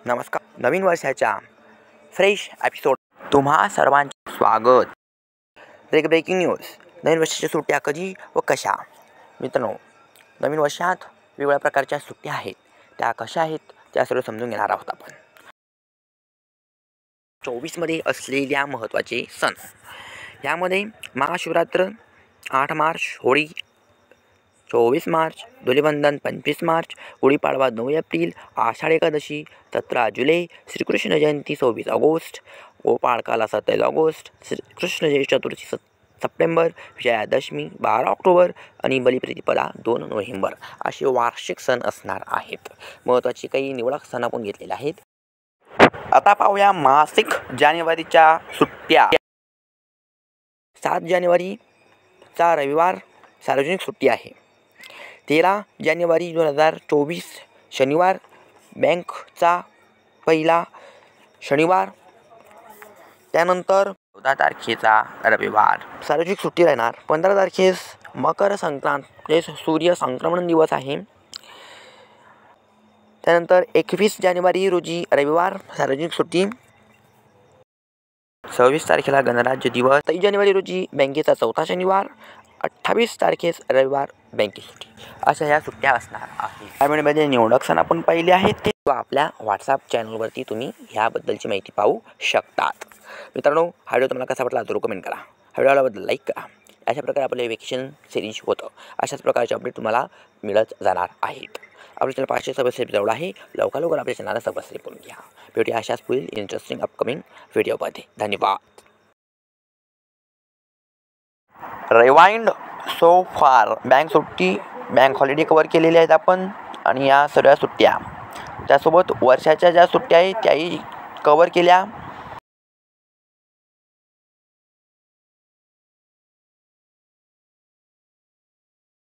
नमस्कार. नवीन वर्षाच्या fresh episode तुम्हा सर्वांचे स्वागत. Breaking news. नवीन वर्षाच्या सुट्ट्या कधी व कशा? मित्रांनो, नवीन वर्षात वेगवेगळ्या प्रकारच्या सुट्ट्या आहेत. त्या कशा आहेत त्या सर्व समजून घेणार आहोत आपण. 24मध्ये असलेल्या महत्त्वाचे सण. यामध्ये महाशिवरात्र 8 मार्च, होळी 24 मार्च, धुलिवंदन 25 मार्च, गुढीपाडवा 9 एप्रिल, आषाढ एकादशी 17 जुलै, श्रीकृष्ण जयंती 26 ऑगस्ट, गोपाळकाला 27 ऑगस्ट, कृष्ण चतुर्थी सप्टेंबर, विजयादशमी 12 ऑक्टोबर आणि बलिप्रतिपदा 2 नोव्हेंबर असे वार्षिक सण असणार आहेत. महत्त्वाचे काही निवडक सण आपण घेतलेले आहेत. आता पाहूया मासिक जानेवारीच्या सुट्ट्या. 7 जानेवारीचा रविवार सार्वजनिक सुट्टी आहे. 13 जानेवारी 2024 शनिवार बँकचा पहिला शनिवार. त्यानंतर 14 तारखेचा रविवार सार्वजनिक सुट्टी राहणार. 15 तारखेस मकर संक्रांत म्हणजे सूर्य संक्रमण दिवस आहे. त्यानंतर 21 जानेवारी रोजी रविवार सार्वजनिक सुट्टी. 26 तारखेला गणराज्य दिवस. 23 जानेवारी रोजी बँकेचा चौथा शनिवार. 28 तारखेस रविवार बँकेची सुट्टी. अशा ह्या सुट्ट्या असणार आहेत. त्यामध्ये निवडक सण आपण पाहिले आहेत ते आपल्या व्हॉट्सअप चॅनलवरती तुम्ही ह्याबद्दलची माहिती पाहू शकतात. मित्रांनो, हा व्हिडिओ तुम्हाला कसा वाटला जरूर कमेंट करा. हा व्हिडिओबद्दल लाईक करा. अशा प्रकारे आपले वेकेशन सिरीज होतं. अशाच प्रकारचे अपडेट तुम्हाला मिळत जाणार आहेत. आपल्या चॅनल 500 सबस्क्राईब जवळ आहे. लवकर आपल्या चॅनलला सबस्क्राईब करून घ्या. भेटूया अशाच पुढील इंटरेस्टिंग अपकमिंग व्हिडिओमध्ये. धन्यवाद. रिवाइंड सो फार बँक सुट्टी, बँक हॉलिडे कवर केलेले आहेत आपण आणि या सर्व सुट्ट्या त्यासोबत वर्षाच्या ज्या सुट्ट्या आहेत त्याही कवर केल्या.